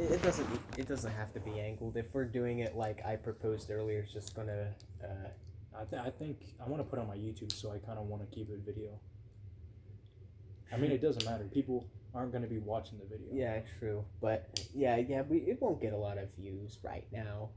it doesn't have to be angled. If we're doing it like I proposed earlier, it's just gonna. I think I want to put on my YouTube, so I kind of want to keep it video. I mean, it doesn't matter. People aren't going to be watching the video. Yeah, true. But it won't get a lot of views right now.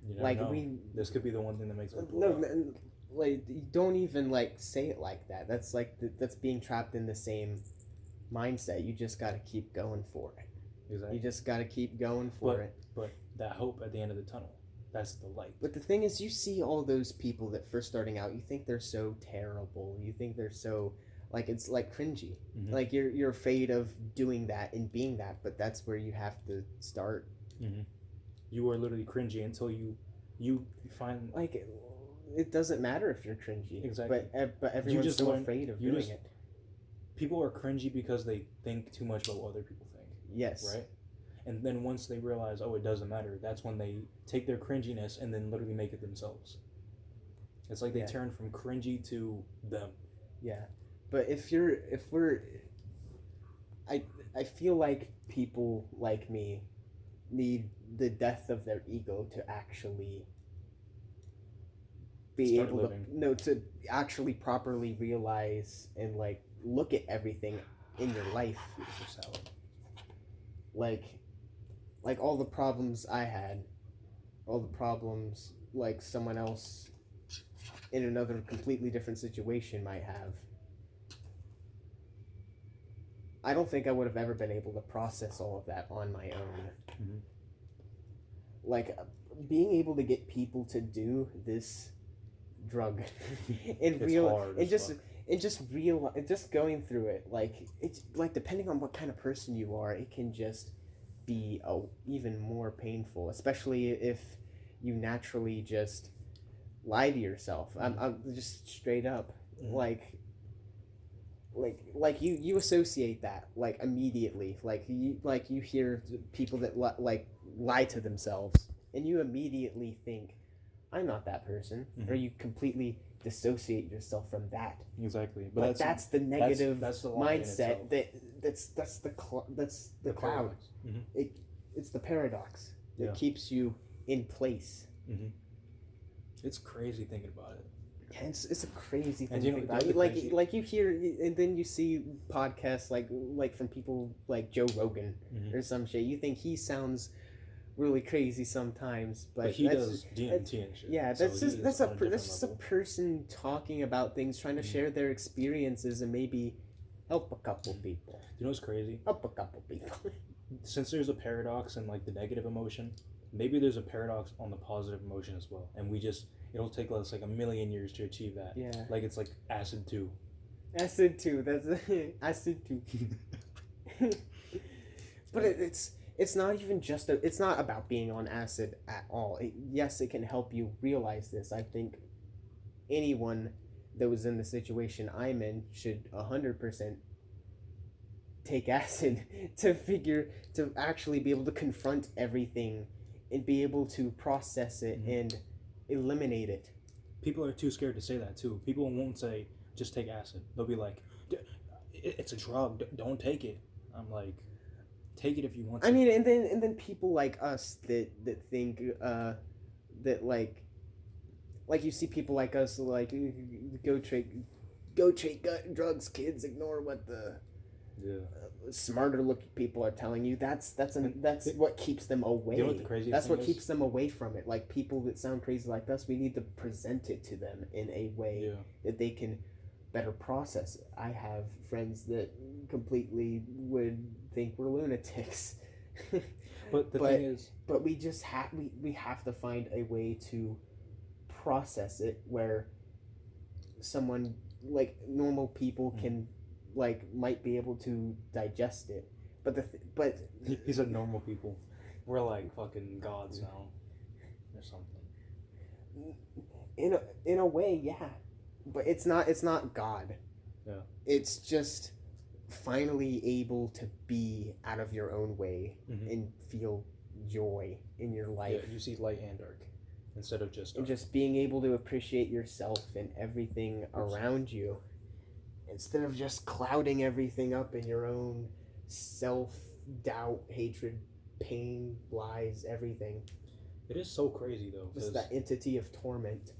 You never know. This could be the one thing that makes it blow up. Like, don't even like say it like that. That's like that's being trapped in the same mindset. You just got to keep going for it. Exactly. You just got to keep going for it. But that hope at the end of the tunnel, that's the light. But the thing is, you see all those people that first starting out, you think they're so terrible. You think they're so, like, it's like cringy. Mm-hmm. Like, you're afraid of doing that and being that, but that's where you have to start. Mm-hmm. You are literally cringy until you find... Like, it doesn't matter if you're cringy. Exactly. But everyone's so afraid of doing it. People are cringy because they think too much about what other people think. Yes. Right? And then once they realize, oh, it doesn't matter, that's when they take their cringiness and then literally make it themselves. It's like they turn from cringy to them. Yeah. But I feel like people like me need the death of their ego to actually be able to actually properly realize and like look at everything in your life. Like all the problems I had, all the problems like someone else in another completely different situation might have. I don't think I would have ever been able to process all of that on my own. Mm-hmm. Like being able to get people to do this drug and just going through it, like it's like depending on what kind of person you are, it can just be even more painful, especially if you naturally just lie to yourself. I'm just straight up. Like you associate that like immediately, like you hear people that lie to themselves and you immediately think, I'm not that person. Mm-hmm. Or you completely dissociate yourself from that. Exactly. But that's the negative that's the mindset that's the cloud. Mm-hmm. It's the paradox that keeps you in place. Mm-hmm. It's crazy thinking about it. Yeah, it's a crazy thing to think about. Like you hear, and then you see podcasts like from people like Joe Rogan mm-hmm. or some shit. You think he sounds really crazy sometimes, but he does DMT and shit. Yeah, that's just a person talking about things, trying to mm-hmm. share their experiences and maybe help a couple people. You know what's crazy? Help a couple people. Since there's a paradox in like the negative emotion, maybe there's a paradox on the positive emotion as well, and it'll take us like 1,000,000 years to achieve that. Yeah. Like it's like acid 2. Acid 2. That's acid 2. But it's not even just it's not about being on acid at all. Yes, it can help you realize this. I think anyone that was in the situation I'm in should 100% take acid to actually be able to confront everything and be able to process it mm-hmm. and eliminate it. People are too scared to say that too. People won't say just take acid. They'll be like, it's a drug, don't take it. I'm like, take it if you want to. I mean, and then people like us that think that like you see people like us like go take drugs, kids, ignore what the smarter looking people are telling you. That's what keeps them away. You know what the craziest That's what is? keeps them away from it. Like people that sound crazy like us, we need to present it to them in a way that they can better process it. I have friends that completely would think we're lunatics. But the thing is, but we just we have to find a way to process it where someone like normal people can might be able to digest it. But he said normal people. We're like fucking gods now or something. In a way, yeah. But it's not God. Yeah. It's just finally able to be out of your own way mm-hmm. and feel joy in your life. Yeah, you see light and dark instead of just dark. And just being able to appreciate yourself and everything around you instead of just clouding everything up in your own self-doubt, hatred pain, lies, everything. It is so crazy though. It's that entity of torment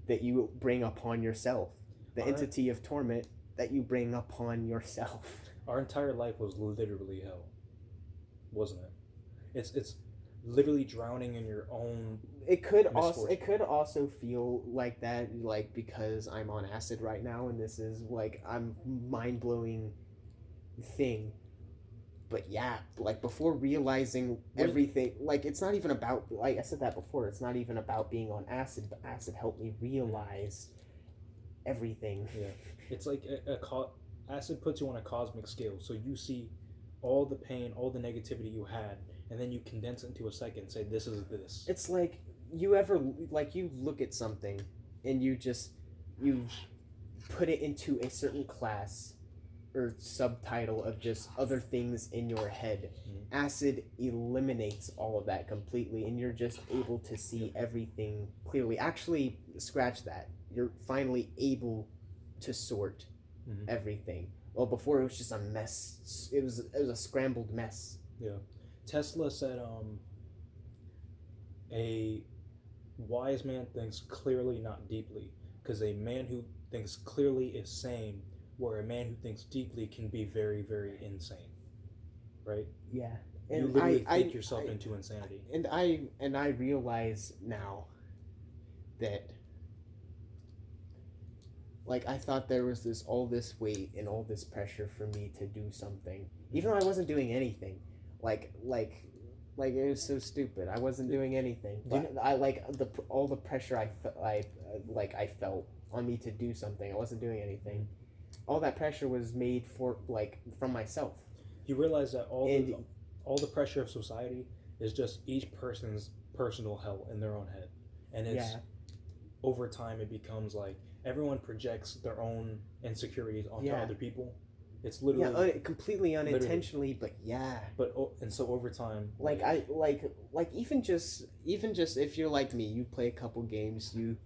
that you bring upon yourself. The entity of torment that you bring upon yourself. Our entire life was literally hell, wasn't it? It's literally drowning in your own. It could also feel like that, like because I'm on acid right now, and this is like I'm mind-blowing thing. But yeah, like before realizing everything, like it's not even about, like I said that before, it's not even about being on acid, but acid helped me realize everything. Yeah, it's like acid puts you on a cosmic scale, so you see all the pain, all the negativity you had, and then you condense it into a second and say, this is this. It's like you ever, like you look at something and you put it into a certain class or subtitle of just other things in your head. Acid eliminates all of that completely, and you're just able to see everything clearly. Actually, scratch that. You're finally able to sort everything. Well, before it was just a mess. It was a scrambled mess. Yeah. Tesla said, a wise man thinks clearly, not deeply, because a man who thinks clearly is sane, where a man who thinks deeply can be very, very insane, right? Yeah, and you literally think yourself into insanity. And I realize now that, like, I thought there was all this weight and all this pressure for me to do something, even though I wasn't doing anything. Like it was so stupid. I wasn't doing anything, but I like all the pressure I felt on me to do something. I wasn't doing anything. All that pressure was made from myself. You realize that all the pressure of society is just each person's personal hell in their own head, and it's over time it becomes like everyone projects their own insecurities onto other people. It's literally completely unintentionally, but and so over time, even just if you're like me, you play a couple games, you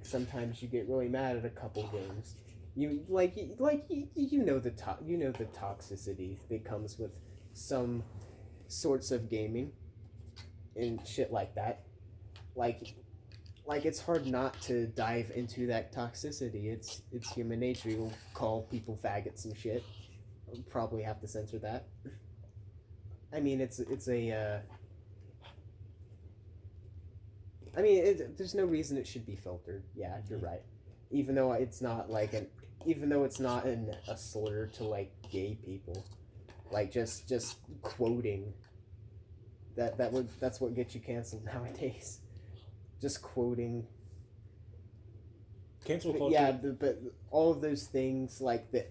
sometimes you get really mad at a couple games. You know the toxicity that comes with some sorts of gaming and shit like that. Like it's hard not to dive into that toxicity. It's human nature. You'll call people faggots and shit. I'll probably have to censor that. I mean, there's no reason it should be filtered. Yeah, you're right. Even though it's not a slur to like gay people, like just quoting that's what gets you canceled nowadays. Just quoting. Cancel culture. Yeah, but all of those things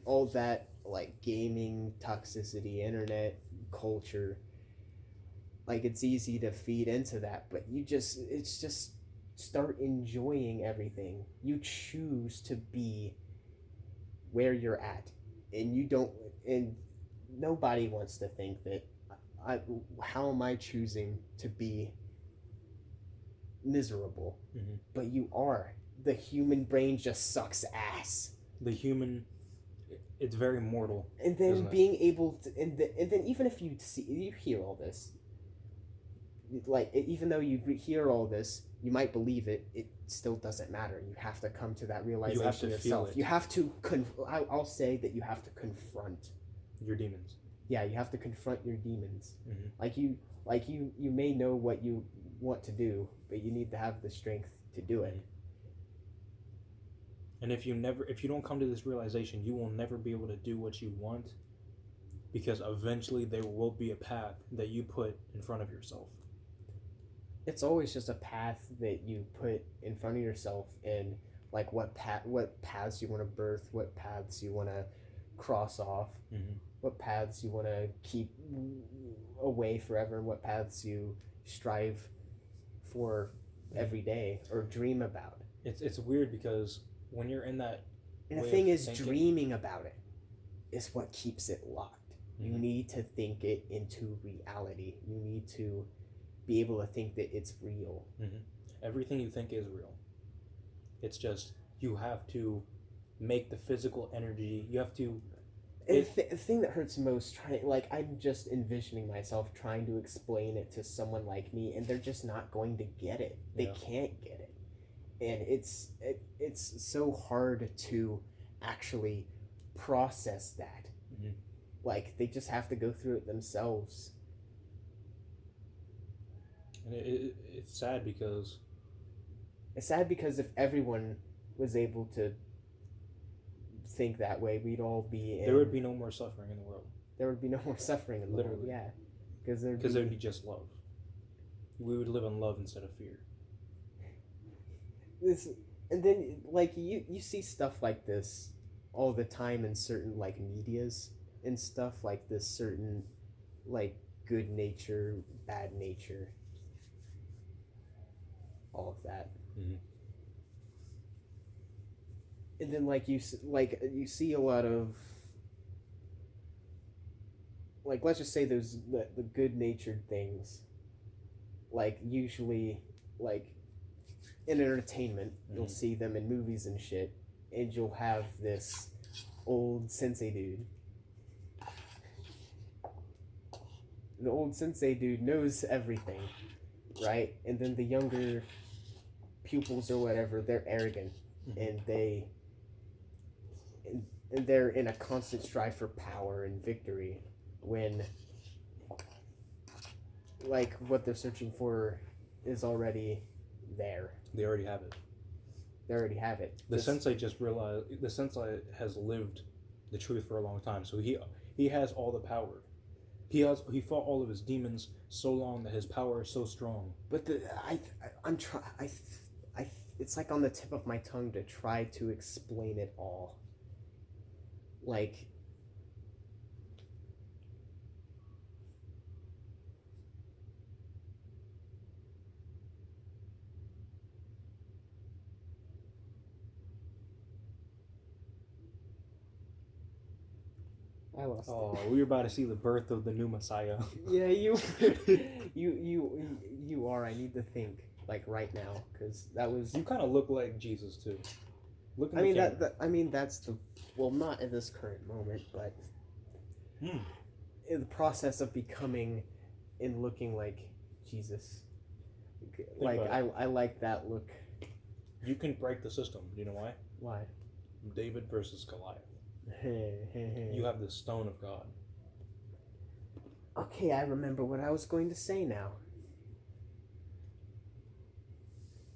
all that gaming, toxicity, internet culture, it's easy to feed into that, but it's just start enjoying everything. You choose to be where you're at, and nobody wants to think that how am I choosing to be miserable? But you are. The human brain just sucks ass. It's very mortal. And then being able to, and then even if you hear all this, even though you hear all this, you might believe it. It still doesn't matter. You have to come to that realization yourself. You have to. I'll say that you have to confront your demons. Yeah, you have to confront your demons. You may know what you want to do, but you need to have the strength to do it. And if you don't come to this realization, you will never be able to do what you want, because eventually there will be a path that you put in front of yourself. It's always just a path that you put in front of yourself, and what paths you want to birth, what paths you want to cross off, what paths you want to keep away forever, and what paths you strive for every day or dream about. It's weird because when you're in that, and the thing is, dreaming about it is what keeps it locked. You need to think it into reality. You need to be able to think that it's real. Everything you think is real. It's just you have to make the physical energy. You have to The thing that hurts most, I'm just envisioning myself trying to explain it to someone like me, and they're just not going to get it. They can't get it, and it's so hard to actually process that. Mm-hmm. Like, they just have to go through it themselves. And it's sad because... It's sad because if everyone was able to think that way, we'd all be there would be no more suffering in the world. There would be no more suffering in the world, yeah. Because there'd be just love. We would live in love instead of fear. And then, like, you see stuff like this all the time in certain, like, medias and stuff, like this certain, like, good nature, bad nature, all of that. Mm-hmm. And then, like, you see a lot of, like, let's just say there's the good-natured things, like, usually, like, in entertainment, you'll see them in movies and shit, and you'll have this old sensei dude. The old sensei dude knows everything, right? And then the younger pupils or whatever, they're arrogant, and they're in a constant strive for power and victory, when, like, what they're searching for is already there. They already have it. The sensei just realized, the sensei has lived the truth for a long time, so he has all the power. He fought all of his demons so long that his power is so strong. But it's like on the tip of my tongue to try to explain it all. Like, I lost it. We were about to see the birth of the new Messiah. Yeah, you are. I need to think, like, right now, because that was... You kind of look like Jesus, too. That's the... Well, not in this current moment, but... In the process of becoming and looking like Jesus. Like, I like that look. You can break the system. Do you know why? Why? David versus Goliath. You have the stone of God. Okay, I remember what I was going to say now.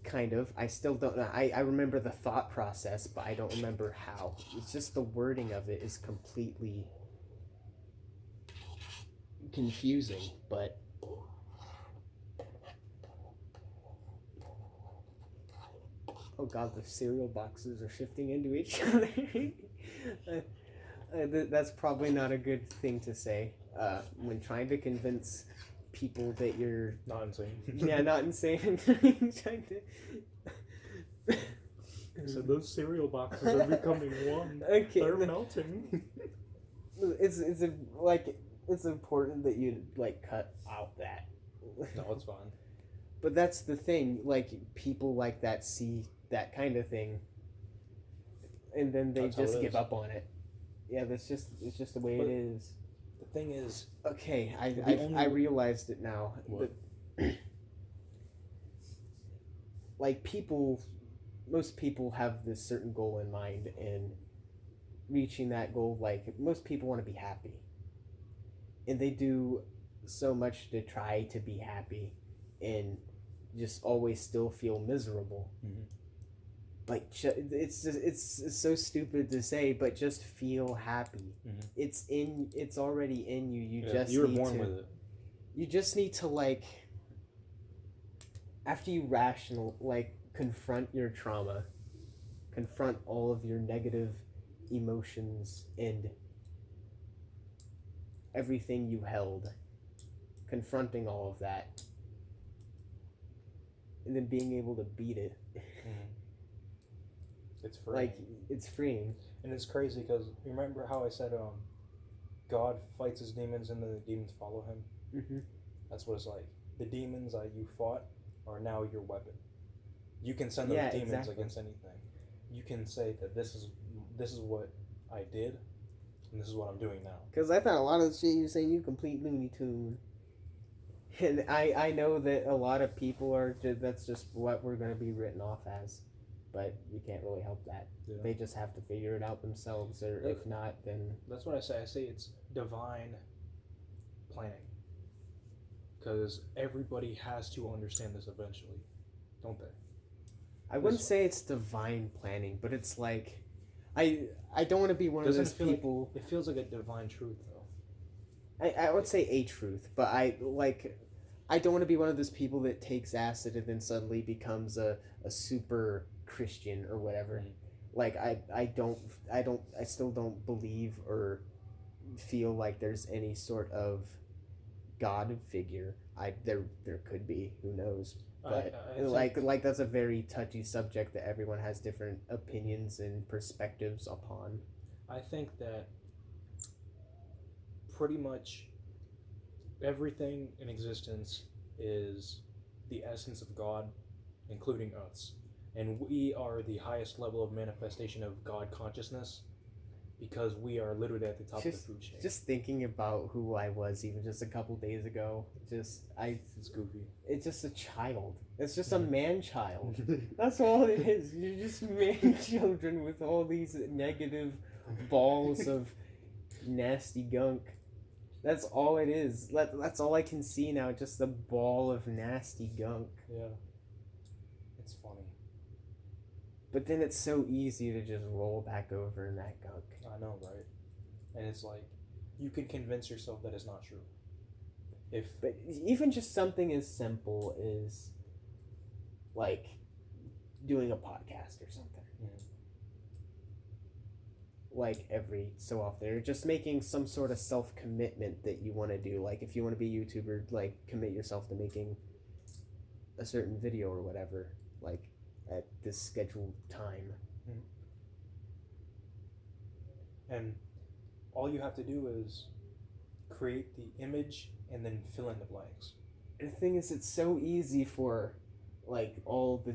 Kind of. I still don't know. I remember the thought process, but I don't remember how. It's just the wording of it is completely confusing, but... Oh god, the cereal boxes are shifting into each other. That's probably not a good thing to say when trying to convince people that you're... Not insane. Yeah, not insane. So those cereal boxes are becoming one. Okay. They're melting. It's important that you, like, cut out that. No, it's fine. But that's the thing, like, people like that see that kind of thing, and then they just give up on it. Yeah, it's just the way it is. The thing is... Okay, I realized it now. What? Like, most people have this certain goal in mind, and reaching that goal, like, most people want to be happy. And they do so much to try to be happy, and just always still feel miserable. Mm-hmm. Like, it's so stupid to say, but just feel happy. Mm-hmm. It's already in you. You were born with it. You just need to, like, after you confront your trauma, confront all of your negative emotions and everything you held, confronting all of that, and then being able to beat it. Mm-hmm. It's freeing. Like, it's freeing. And it's crazy because, remember how I said God fights his demons and the demons follow him? Mm-hmm. That's what it's like. The demons that you fought are now your weapon. You can send those demons against anything. You can say that this is what I did, and this is what I'm doing now. Because I thought a lot of the shit you were saying, you complete Looney Tune. And I know that a lot of people are that's just what we're going to be written off as. But you can't really help that. Yeah. They just have to figure it out themselves, or if not, then... That's what I say. I say it's divine planning. Because everybody has to understand this eventually, don't they? I wouldn't say it's divine planning, but it's like... I don't want to be one of those people... Like, it feels like a divine truth, though. I would say a truth, but I don't want to be one of those people that takes acid and then suddenly becomes a super Christian or whatever. Like I still don't believe or feel like there's any sort of God figure. There could be, who knows, but I think that's a very touchy subject that everyone has different opinions and perspectives upon. I think that pretty much everything in existence is the essence of God, including us. And we are the highest level of manifestation of God consciousness because we are literally at the top of the food chain. Just thinking about who I was even just a couple days ago, it's goofy. It's just a child. It's just a man-child. That's all it is. You're just man-children with all these negative balls of nasty gunk. That's all it is. That's all I can see now, just a ball of nasty gunk. Yeah. It's funny. But then it's so easy to just roll back over in that gunk. I know, right? And it's like, you can convince yourself that it's not true. But even just something as simple as, like, doing a podcast or something. Mm-hmm. Like, every so often. Or just making some sort of self-commitment that you want to do. Like, if you want to be a YouTuber, like, commit yourself to making a certain video or whatever. Like, at this scheduled time. Mm-hmm. And all you have to do is create the image and then fill in the blanks. And the thing is, it's so easy for, like, all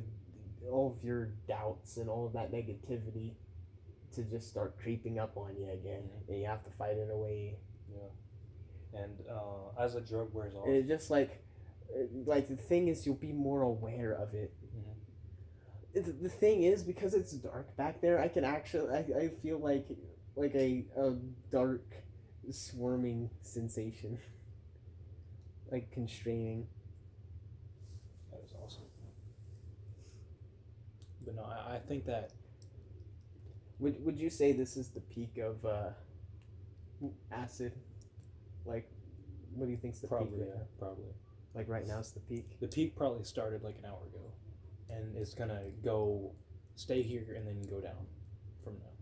of your doubts and all of that negativity to just start creeping up on you again. Mm-hmm. And you have to fight it away. Yeah. And as the drug wears off... It's just like the thing is, you'll be more aware of it. Mm-hmm. The thing is, because it's dark back there, I can actually... I feel like a dark, swarming sensation. Like, constraining. That is awesome. But no, I think that... Would you say this is the peak of acid? Like, what do you think's the peak? Probably, yeah, probably. Like, right now it's the peak? The peak probably started like an hour ago. And it's gonna stay here and then go down from now.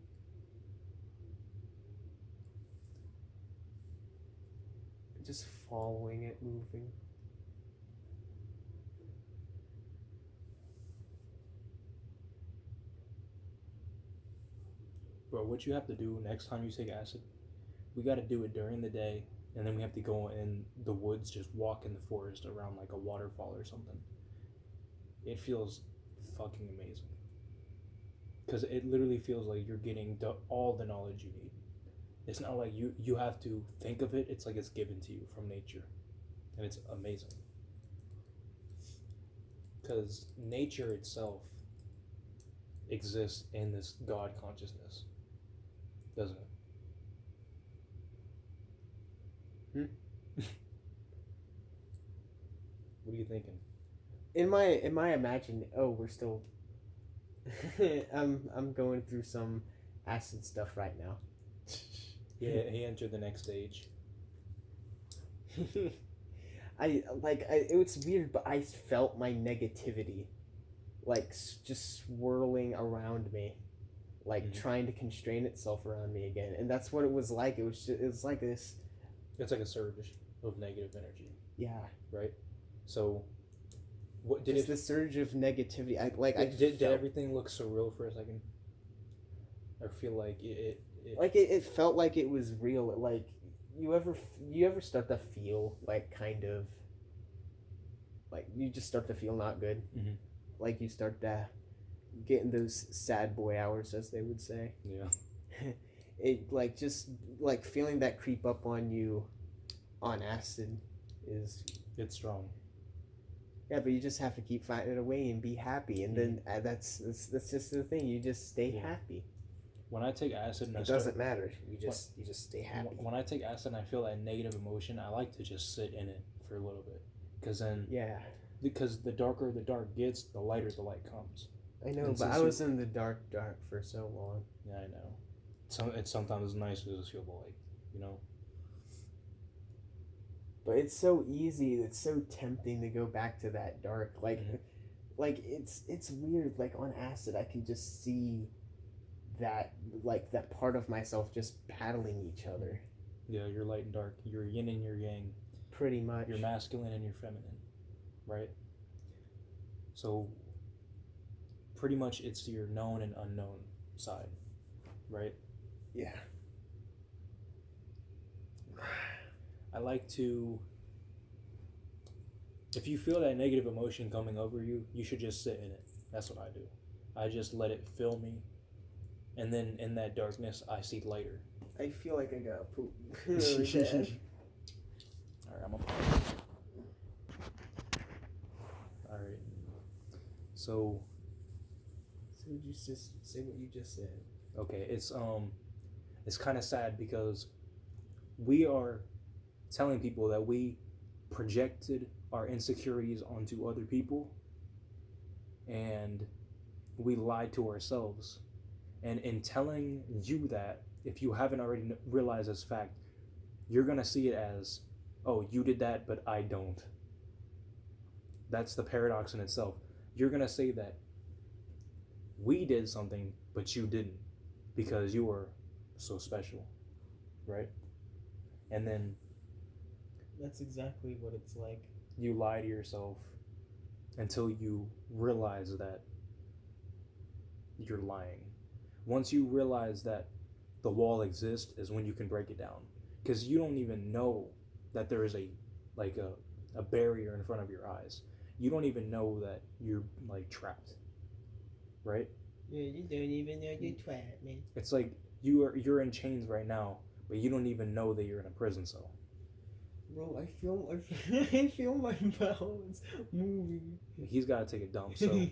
Just following it, moving. Bro, what you have to do next time you take acid, we got to do it during the day, and then we have to go in the woods, just walk in the forest around like a waterfall or something. It feels fucking amazing. Because it literally feels like you're getting all the knowledge you need. It's not like you have to think of it, it's like it's given to you from nature. And it's amazing. Because nature itself exists in this God consciousness. Doesn't it? What are you thinking? In my imagine, we're still I'm going through some acid stuff right now. Yeah, he entered the next stage. It was weird, but I felt my negativity like just swirling around me, like trying to constrain itself around me again, and that's what it was like. It was like this. It's like a surge of negative energy. Yeah. Right. So, what did the surge of negativity? Did everything look surreal for a second? I feel like it felt like it was real. Like you ever start to feel like kind of like you just start to feel not good. Mm-hmm. Like you start to get in those sad boy hours, as they would say. Yeah. it like just like feeling that creep up on you on acid is it's strong. Yeah, but you just have to keep fighting it away and be happy, and then that's just the thing. You just stay happy. When I take acid, and it doesn't matter. You just stay happy. When I take acid and I feel that negative emotion, I like to just sit in it for a little bit, because then because the darker the dark gets, the lighter the light comes. I know, but I was in the dark for so long. Yeah, I know. So it's sometimes nice to just feel the light, you know. But it's so easy. It's so tempting to go back to that dark. Like, like it's weird. Like on acid, I can just see that that part of myself just battling each other. Yeah, you're light and dark. You're yin and you're yang. Pretty much. You're masculine and you're feminine, right? So pretty much it's your known and unknown side, right? Yeah. I like to, if you feel that negative emotion coming over you, you should just sit in it. That's what I do. I just let it fill me, and then in that darkness, I see lighter. I feel like I gotta poop really bad. Alright, I'm up. Alright. So you just say what you just said. Okay, it's kind of sad because we are telling people that we projected our insecurities onto other people, and we lied to ourselves. And in telling you that, if you haven't already realized this fact, you're gonna see it as, oh, you did that, but I don't. That's the paradox in itself. You're gonna say that we did something, but you didn't, because you were so special, right? And then that's exactly what it's like. You lie to yourself until you realize that you're lying. Once you realize that the wall exists is when you can break it down, because you don't even know that there is a barrier in front of your eyes. You don't even know that you're like trapped, right? Yeah, you don't even know you're trapped, man. It's like you're in chains right now, but you don't even know that you're in a prison cell. Bro, I feel my bowels moving. He's got to take a dump, so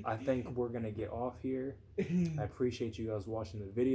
I think we're gonna get off here. I appreciate you guys watching the video.